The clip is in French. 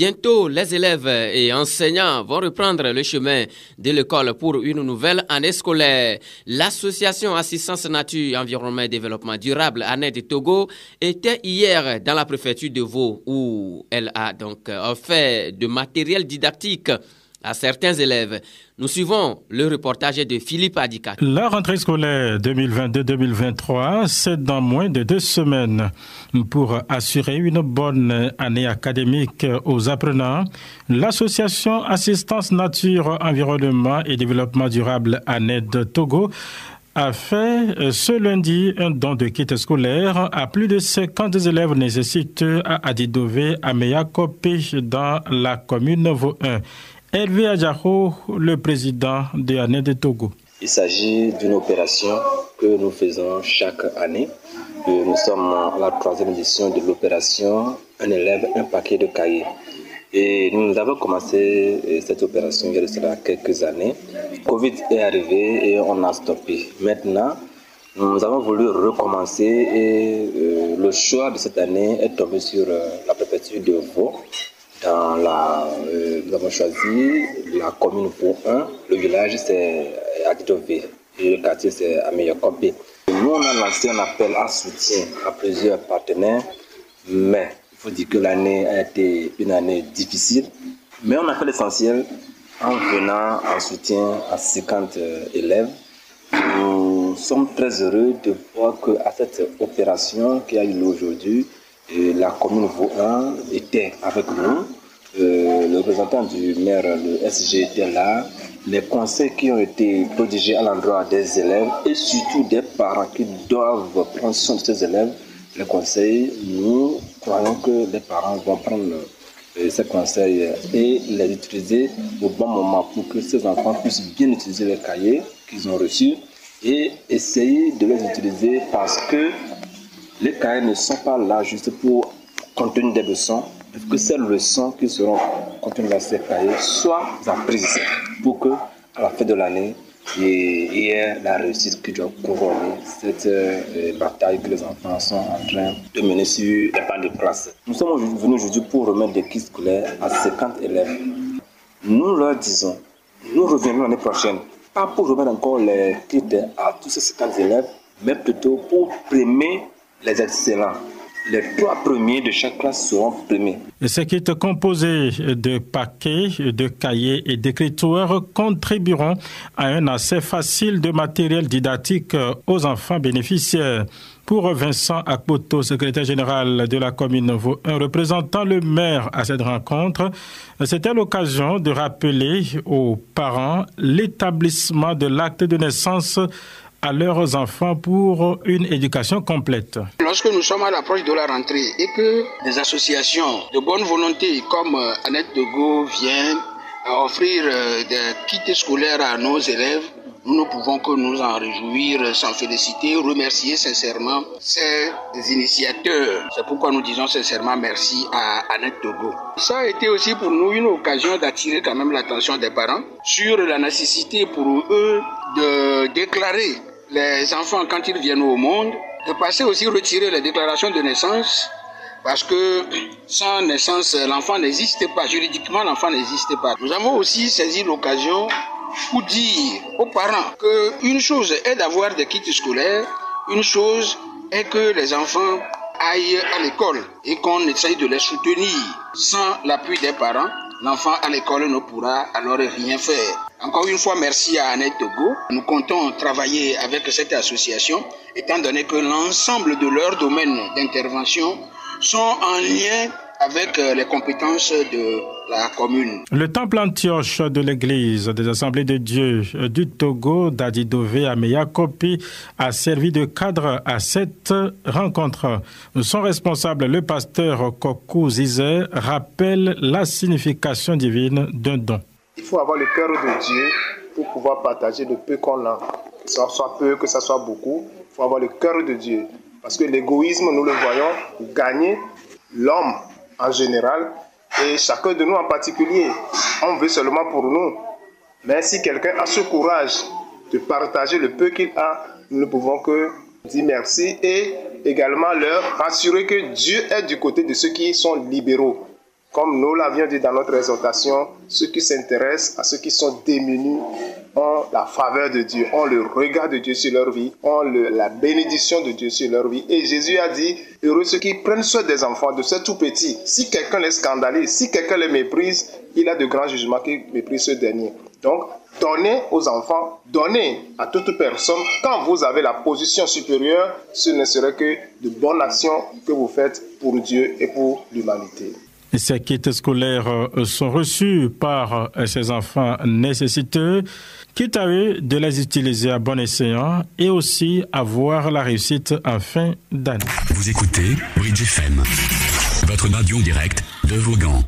Bientôt, les élèves et enseignants vont reprendre le chemin de l'école pour une nouvelle année scolaire. L'association Assistance Nature, Environnement et Développement Durable ANED Togo était hier dans la préfecture de Vaud où elle a donc offert de matériel didactique à certains élèves. Nous suivons le reportage de Philippe Adika. La rentrée scolaire 2022-2023, c'est dans moins de 2 semaines. Pour assurer une bonne année académique aux apprenants, l'association Assistance Nature, Environnement et Développement Durable ANED Togo a fait ce lundi un don de kits scolaires à plus de 50 élèves nécessités à Adidové, à Meyakope, dans la commune Vaud 1. Hervé Adjaro, le président de ANED Togo. Il s'agit d'une opération que nous faisons chaque année. Nous sommes à la 3e édition de l'opération Un élève, un paquet de cahiers. Et nous avons commencé cette opération il y a de cela quelques années. Covid est arrivé et on a stoppé. Maintenant, nous avons voulu recommencer et le choix de cette année est tombé sur la préfecture de Vaud. Nous avons choisi la commune Vaud 1, le village c'est Adidové et le quartier c'est Ameyakope. Nous on a lancé un appel à soutien à plusieurs partenaires, mais il faut dire que l'année a été une année difficile, mais on a fait l'essentiel en venant en soutien à 50 élèves. Nous sommes très heureux de voir qu'à cette opération qui a eu lieu aujourd'hui, la commune Vaud 1 était avec nous. Le représentant du maire, le SG, était là. Les conseils qui ont été prodigés à l'endroit des élèves et surtout des parents qui doivent prendre soin de ces élèves, les conseils, nous croyons que les parents vont prendre ces conseils et les utiliser au bon moment pour que ces enfants puissent bien utiliser les cahiers qu'ils ont reçus et essayer de les utiliser parce que les cahiers ne sont pas là juste pour contenir des leçons, mais que ces leçons qui seront contenues dans ces cahiers soient apprises pour que, à la fin de l'année, il y ait la réussite qui doit couronner cette bataille que les enfants sont en train de mener sur les bancs de classe. Nous sommes venus aujourd'hui pour remettre des kits scolaires à 50 élèves. Nous leur disons, nous reviendrons l'année prochaine, pas pour remettre encore les kits à tous ces 50 élèves, mais plutôt pour primer les excellents. Les 3 premiers de chaque classe seront primés. Ces kits composés de paquets, de cahiers et d'écritures contribueront à un accès facile de matériel didactique aux enfants bénéficiaires. Pour Vincent Akpoto, secrétaire général de la commune Vaud 1, représentant le maire à cette rencontre, c'était l'occasion de rappeler aux parents l'établissement de l'acte de naissance à leurs enfants pour une éducation complète. Lorsque nous sommes à l'approche de la rentrée et que des associations de bonne volonté comme ANED Togo viennent offrir des kits scolaires à nos élèves, nous ne pouvons que nous en réjouir, s'en féliciter, remercier sincèrement ces initiateurs. C'est pourquoi nous disons sincèrement merci à ANED Togo. Ça a été aussi pour nous une occasion d'attirer quand même l'attention des parents sur la nécessité pour eux de déclarer les enfants quand ils viennent au monde, de passer aussi retirer les déclarations de naissance, parce que sans naissance, l'enfant n'existe pas, juridiquement l'enfant n'existe pas. Nous avons aussi saisi l'occasion pour dire aux parents qu'une chose est d'avoir des kits scolaires, une chose est que les enfants aillent à l'école et qu'on essaye de les soutenir. Sans l'appui des parents, l'enfant à l'école ne pourra alors rien faire. Encore une fois, merci à ANED Togo. Nous comptons travailler avec cette association, étant donné que l'ensemble de leurs domaines d'intervention sont en lien avec les compétences de la commune. Le temple Antioche de l'église des Assemblées de Dieu du Togo d'Adidové à Meyakope a servi de cadre à cette rencontre. Son responsable, le pasteur Kokou Zizé, rappelle la signification divine d'un don. Il faut avoir le cœur de Dieu pour pouvoir partager le peu qu'on a. Que ça soit peu, que ça soit beaucoup, il faut avoir le cœur de Dieu. Parce que l'égoïsme, nous le voyons gagner l'homme en général et chacun de nous en particulier. On veut seulement pour nous. Mais si quelqu'un a ce courage de partager le peu qu'il a, nous ne pouvons que dire merci et également leur assurer que Dieu est du côté de ceux qui sont libéraux. Comme nous l'avions dit dans notre exhortation, ceux qui s'intéressent à ceux qui sont démunis ont la faveur de Dieu, ont le regard de Dieu sur leur vie, ont la bénédiction de Dieu sur leur vie. Et Jésus a dit, heureux ceux qui prennent soin des enfants, de ceux tout petits. Si quelqu'un les scandalise, si quelqu'un les méprise, il a de grands jugements qui méprisent ceux derniers. Donc, donnez aux enfants, donnez à toute personne. Quand vous avez la position supérieure, ce ne serait que de bonnes actions que vous faites pour Dieu et pour l'humanité. Ces kits scolaires sont reçus par ces enfants nécessiteux, quitte à eux de les utiliser à bon escient et aussi avoir la réussite en fin d'année. Vous écoutez Bridge FM, votre radio directe de Vaughan.